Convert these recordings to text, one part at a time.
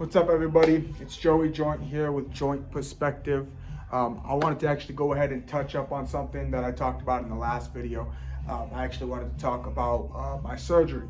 What's up, everybody? It's Joey Joint here with Joint Perspective. I wanted to actually go ahead and touch up on something that I talked about in the last video. I actually wanted to talk about my surgery.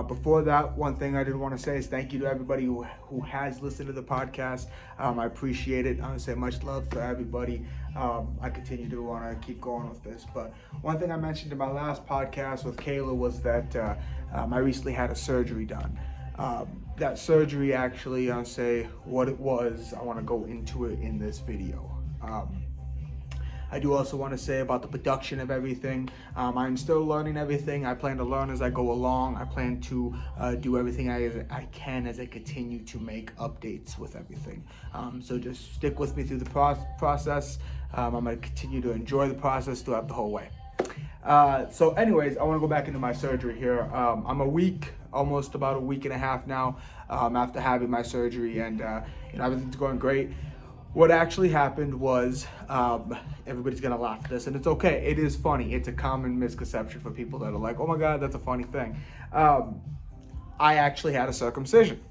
Before that, one thing I did want to say is thank you to everybody who has listened to the podcast. I appreciate it. I want to say much love to everybody. I continue to want to keep going with this. But one thing I mentioned in my last podcast with Kayla was that I recently had a surgery done. That surgery, actually, I'll say what it was. I want to go into it in this video. I do also want to say about the production of everything. I'm still learning everything. I plan to learn as I go along. I plan to do everything I can as I continue to make updates with everything. So just stick with me through the process. I'm going to continue to enjoy the process throughout the whole way. So anyways, I want to go back into my surgery here. I'm almost about a week and a half now after having my surgery, and everything's going great. What actually happened was, everybody's gonna laugh at this, and it's okay. It is funny. It's a common misconception for people that are like, oh my God, that's a funny thing. I actually had a circumcision.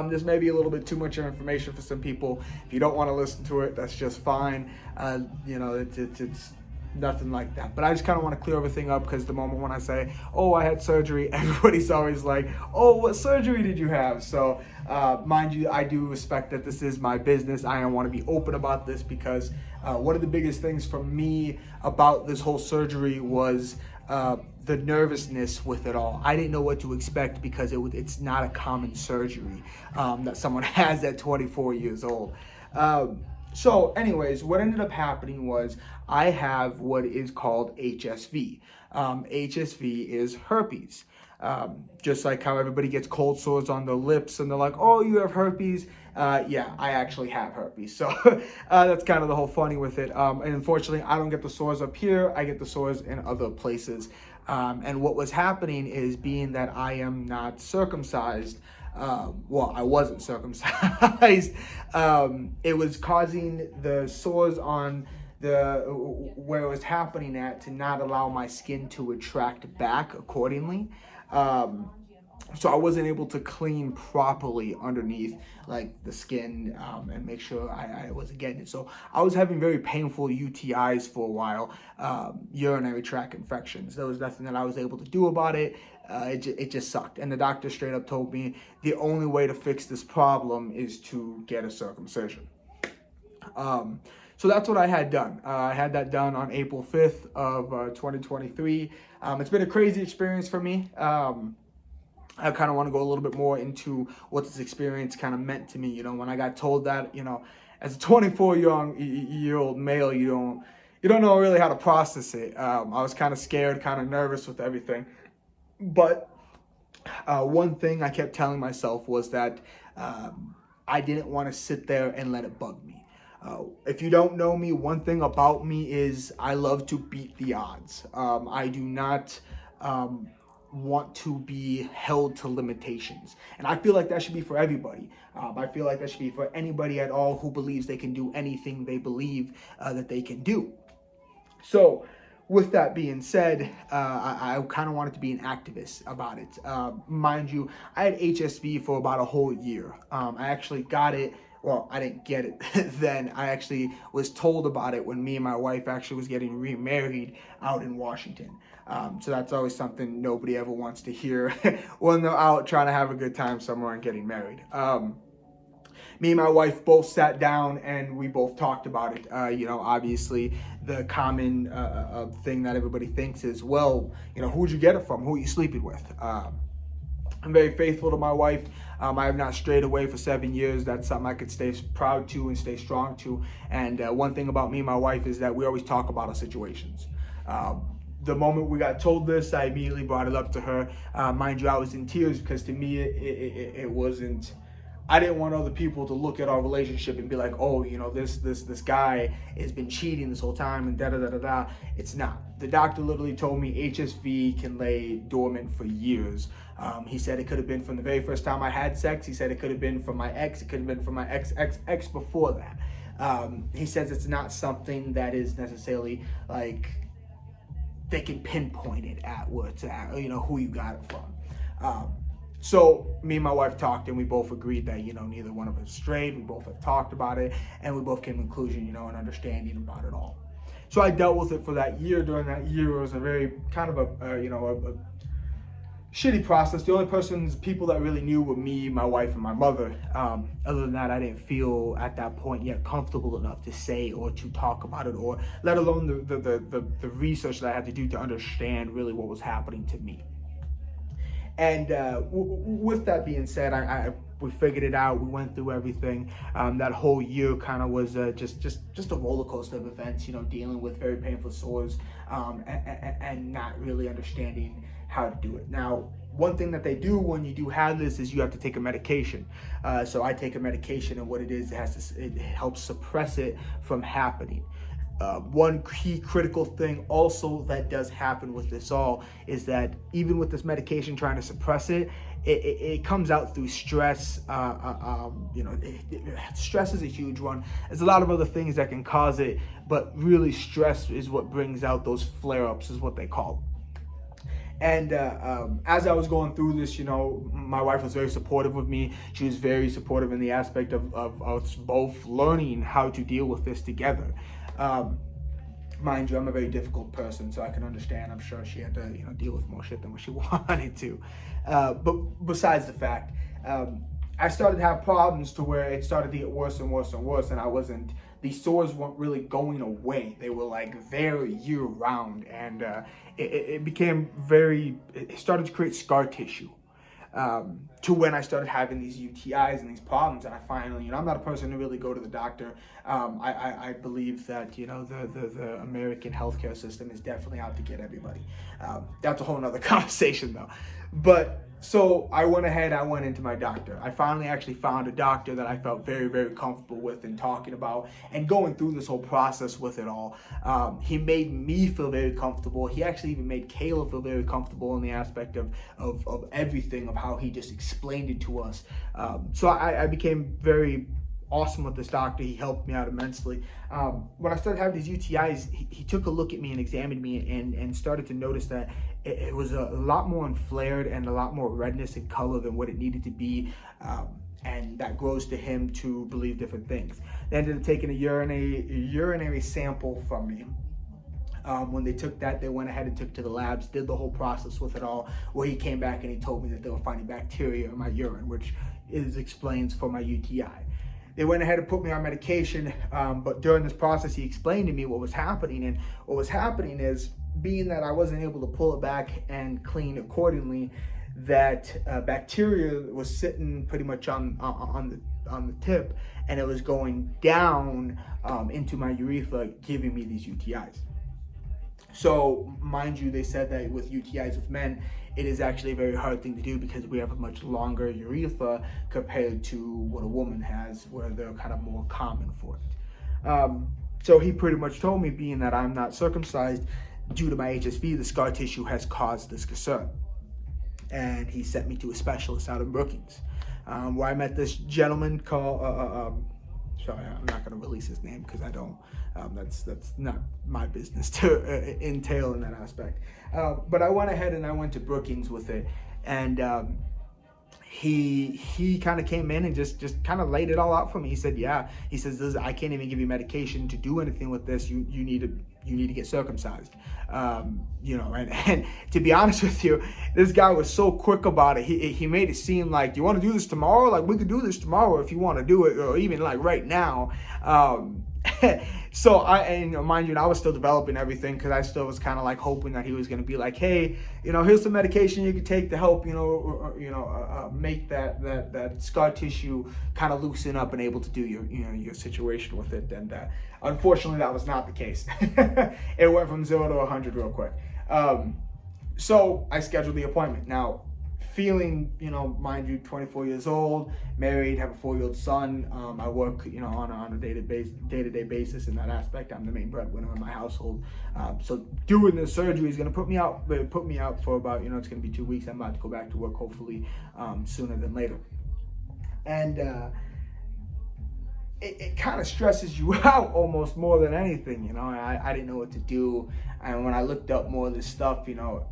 This may be a little bit too much information for some people. If you don't want to listen to it, that's just fine. It's nothing like that. But I just kind of want to clear everything up, because the moment when I say, oh, I had surgery, everybody's always like, oh, what surgery did you have? So mind you, I do respect that this is my business. I want to be open about this, because one of the biggest things for me about this whole surgery was the nervousness with it all. I didn't know what to expect, because it's not a common surgery that someone has at 24 years old. So anyways, what ended up happening was I have what is called HSV. HSV is herpes. Just like how everybody gets cold sores on their lips and they're like, oh, you have herpes. Yeah, I actually have herpes. So that's kind of the whole funny with it. And unfortunately, I don't get the sores up here. I get the sores in other places. And what was happening is, being that I am not circumcised, well, I wasn't circumcised, it was causing the sores on where it was happening at to not allow my skin to retract back accordingly. So I wasn't able to clean properly underneath, like, the skin, and make sure I wasn't getting it. So I was having very painful UTIs for a while, urinary tract infections. There was nothing that I was able to do about it. It just sucked. And the doctor straight up told me the only way to fix this problem is to get a circumcision. So that's what I had done. I had that done on April 5th of 2023. It's been a crazy experience for me. I kind of want to go a little bit more into what this experience kind of meant to me. When I got told that, as a 24-year-old male, you don't know really how to process it. I was kind of scared, kind of nervous with everything. But one thing I kept telling myself was that I didn't want to sit there and let it bug me. If you don't know me, one thing about me is I love to beat the odds. I do not want to be held to limitations. And I feel like that should be for everybody. I feel like that should be for anybody at all who believes they can do anything they believe that they can do. So with that being said, I kind of wanted to be an activist about it. Mind you, I had HSV for about a whole year. I actually got it. Well, I didn't get it then. I actually was told about it when me and my wife actually was getting remarried out in Washington. So that's always something nobody ever wants to hear when they're out trying to have a good time somewhere and getting married. Me and my wife both sat down and we both talked about it. Obviously the common thing that everybody thinks is, well, who'd you get it from? Who are you sleeping with? I'm very faithful to my wife. I have not strayed away for 7 years. That's something I could stay proud to and stay strong to. And one thing about me and my wife is that we always talk about our situations. The moment we got told this, I immediately brought it up to her. Mind you, I was in tears, because to me, it wasn't, I didn't want other people to look at our relationship and be like, oh, this guy has been cheating this whole time and da-da-da-da-da. It's not. The doctor literally told me HSV can lay dormant for years. He said it could have been from the very first time I had sex. He said it could have been from my ex. It could have been from my ex before that. He says it's not something that is necessarily like they can pinpoint it at where it's at, who you got it from. So me and my wife talked, and we both agreed that, neither one of us strayed. We both have talked about it, and we both came to a conclusion, and understanding about it all. So I dealt with it for that year. During that year, it was a very kind of a shitty process. The only people that really knew were me, my wife, and my mother. Other than that, I didn't feel at that point yet comfortable enough to say or to talk about it, or let alone the research that I had to do to understand really what was happening to me. And with that being said, we figured it out. We went through everything. That whole year kind of was just a roller coaster of events, dealing with very painful sores, and not really understanding how to do it. Now, one thing that they do when you do have this is you have to take a medication. So I take a medication, and what it is, it helps suppress it from happening. One key critical thing also that does happen with this all is that even with this medication trying to suppress it, it comes out through stress. Stress is a huge one. There's a lot of other things that can cause it, but really stress is what brings out those flare-ups, is what they call them. And as I was going through this, my wife was very supportive of me. She was very supportive in the aspect of us both learning how to deal with this together. Mind you, I'm a very difficult person, so I can understand. I'm sure she had to, deal with more shit than what she wanted to. But besides the fact, I started to have problems to where it started to get worse and worse and worse, and these sores weren't really going away. They were like there year round, and it became it started to create scar tissue. To when I started having these UTIs and these problems, and I finally, I'm not a person to really go to the doctor. I believe that, the American healthcare system is definitely out to get everybody. That's a whole nother conversation though. But so I went into my doctor. I finally actually found a doctor that I felt very, very comfortable with and talking about and going through this whole process with it all. He made me feel very comfortable. He actually even made Kayla feel very comfortable in the aspect of everything, of how he just explained it to us. So I became very awesome with this doctor. He helped me out immensely. When I started having these UTIs, he took a look at me and examined me and started to notice that it was a lot more inflared and a lot more redness in color than what it needed to be. And that grows to him to believe different things. They ended up taking a urinary sample from me. When they took that, they went ahead and took it to the labs, did the whole process with it all, where he came back and he told me that they were finding bacteria in my urine, which explains for my UTI. They went ahead and put me on medication, but during this process, he explained to me what was happening. And what was happening is, being that I wasn't able to pull it back and clean accordingly, that bacteria was sitting pretty much on the tip, and it was going down into my urethra, giving me these UTIs. So, mind you, they said that with UTIs with men, it is actually a very hard thing to do because we have a much longer urethra compared to what a woman has, where they're kind of more common for it. So he pretty much told me, being that I'm not circumcised, due to my HSV, the scar tissue has caused this concern. And he sent me to a specialist out in Brookings, where I met this gentleman called, sorry, I'm not going to release his name because I don't, that's not my business to entail in that aspect. But I went ahead and I went to Brookings with it, and he kind of came in and just kind of laid it all out for me. He said, yeah, he says, I can't even give you medication to do anything with this. You need to get circumcised. And to be honest with you, this guy was so quick about it. He made it seem like, you want to do this tomorrow? Like, we could do this tomorrow if you want to do it, or even like right now. So mind you, I was still developing everything, because I still was kind of like hoping that he was going to be like, hey, here's some medication you can take to help, make that scar tissue kind of loosen up and able to do your situation with it. And unfortunately, that was not the case. It went from 0 to 100 real quick. So I scheduled the appointment. Now, feeling, mind you, 24 years old, married, have a 4-year-old son. I work, on a day-to-day basis in that aspect. I'm the main breadwinner in my household. So doing this surgery is going to put me out for about, it's going to be 2 weeks. I'm about to go back to work, hopefully sooner than later. And it kind of stresses you out almost more than anything, you know. I didn't know what to do, and when I looked up more of this stuff, you know,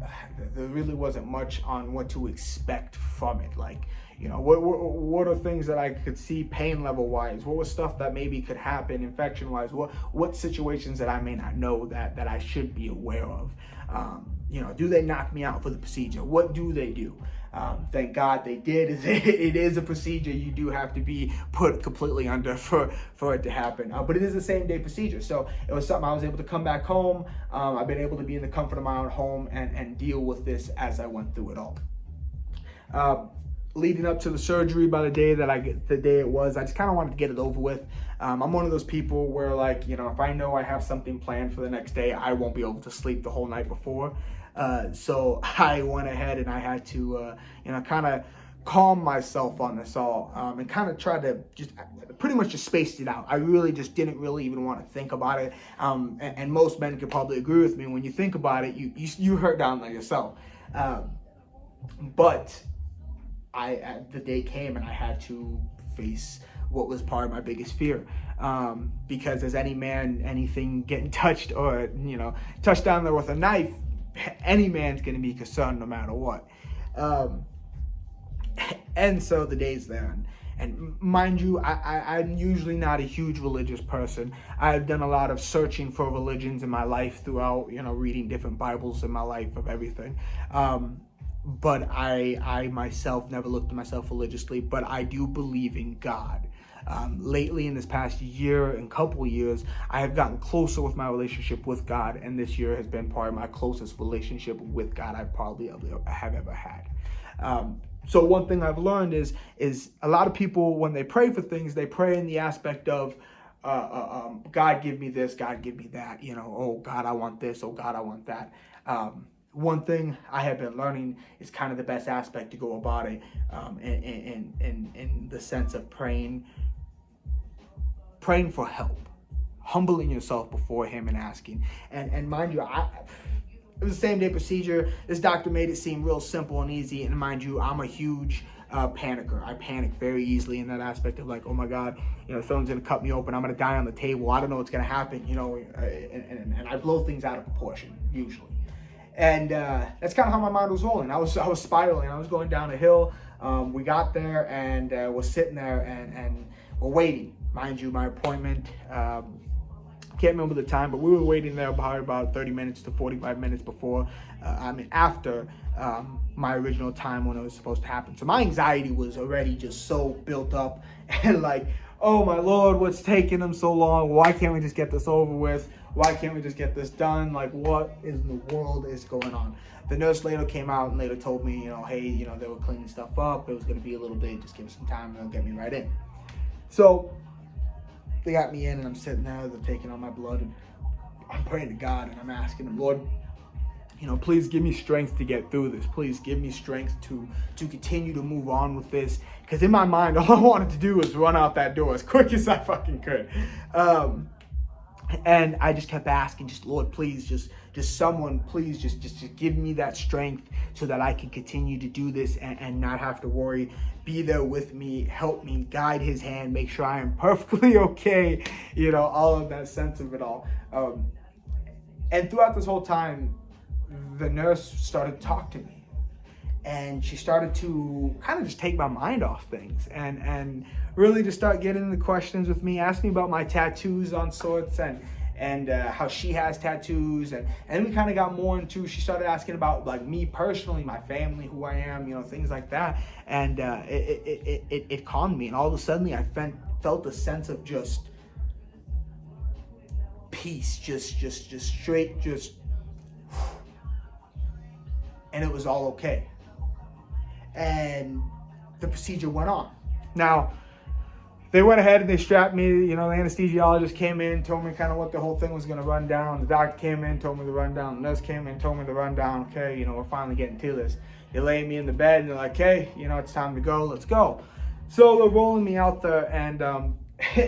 there really wasn't much on what to expect from it. Like, you know, what are things that I could see pain level wise? What was stuff that maybe could happen infection wise? What situations that I may not know that I should be aware of? You know, do they knock me out for the procedure? What do they do? Thank God they did. It is a procedure you do have to be put completely under for it to happen. But it is a same day procedure. So it was something I was able to come back home. I've been able to be in the comfort of my own home and deal with this as I went through it all. Leading up to the surgery, by the day it was, I just kind of wanted to get it over with. I'm one of those people where, like, you know, if I know I have something planned for the next day, I won't be able to sleep the whole night before. So I went ahead and I had to, you know, kind of calm myself on this all, and kind of try to just pretty much just spaced it out. I really just didn't really even want to think about it. And most men could probably agree with me. When you think about it, you hurt down on yourself. But the day came and I had to face what was part of my biggest fear, because as any man, anything getting touched or, you know, touched down there with a knife, any man's going to be concerned no matter what. And so the day's there, and mind you, I'm usually not a huge religious person. I've done a lot of searching for religions in my life throughout, you know, reading different Bibles in my life of everything. But I myself never looked at myself religiously, but I do believe in God. Lately, in this past year and couple of years, I have gotten closer with my relationship with God, and this year has been part of my closest relationship with God I probably have ever had. So one thing I've learned is a lot of people, when they pray for things, they pray in the aspect of, God give me this, God give me that, you know, oh God, I want this, oh God, I want that. One thing I have been learning is kind of the best aspect to go about it, in the sense of praying for help, humbling yourself before him and asking. And mind you, it was the same day procedure. This doctor made it seem real simple and easy. And mind you, I'm a huge panicker. I panic very easily in that aspect of, like, oh my God, you know, someone's gonna cut me open. I'm gonna die on the table. I don't know what's gonna happen, you know, and I blow things out of proportion usually. And that's kind of how my mind was rolling. I was spiraling. I was going down a hill. We got there and we're sitting there and we're waiting. Mind you, my appointment, can't remember the time, but we were waiting there probably about 30 minutes to 45 minutes before, after my original time when it was supposed to happen. So my anxiety was already just so built up and, like, oh my Lord, what's taking them so long? Why can't we just get this over with? Why can't we just get this done? Like, what in the world is going on? The nurse later came out and later told me, you know, hey, you know, they were cleaning stuff up. It was going to be a little bit, just give us some time and they'll get me right in. So they got me in and I'm sitting there, they're taking all my blood and I'm praying to God and I'm asking him, Lord, you know, please give me strength to get through this. Please give me strength to continue to move on with this. Because in my mind, all I wanted to do was run out that door as quick as I fucking could. And I just kept asking, just Lord, please, just someone, please, just give me that strength so that I can continue to do this and not have to worry. Be there with me, help me, guide his hand, make sure I am perfectly okay. You know, all of that sense of it all. And throughout this whole time, the nurse started to talk to me. And she started to kind of just take my mind off things and really just start getting into questions with me, ask me about my tattoos on sorts and how she has tattoos. And we kind of got more into, she started asking about, like, me personally, my family, who I am, you know, things like that. And it calmed me. And all of a sudden I felt a sense of just peace, just straight, and it was all okay. And the procedure went on. Now, they went ahead and they strapped me, you know, the anesthesiologist came in, told me kind of what the whole thing was going to run down. The doctor came in, told me the rundown. The nurse came in, told me the rundown. Okay, you know, we're finally getting to this. They laid me in the bed and they're like, hey, you know, it's time to go. Let's go. So they're rolling me out there and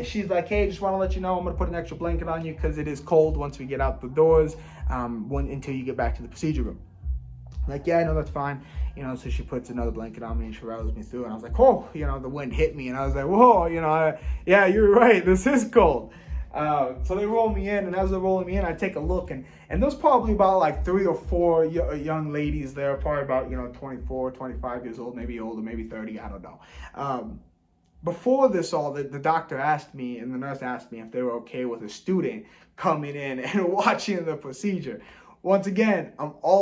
she's like, hey, just want to let you know I'm going to put an extra blanket on you because it is cold once we get out the doors until you get back to the procedure room. Like, yeah, I know, that's fine. So she puts another blanket on me and she rolls me through. And I was like, oh, the wind hit me. And I was like, whoa, yeah, you're right. This is cold. So they roll me in. And as they're rolling me in, I take a look. And there's probably about like 3 or 4 young ladies there, probably about, 24, 25 years old, maybe older, maybe 30. I don't know. Before this all, the doctor asked me and the nurse asked me if they were okay with a student coming in and watching the procedure. Once again, I'm all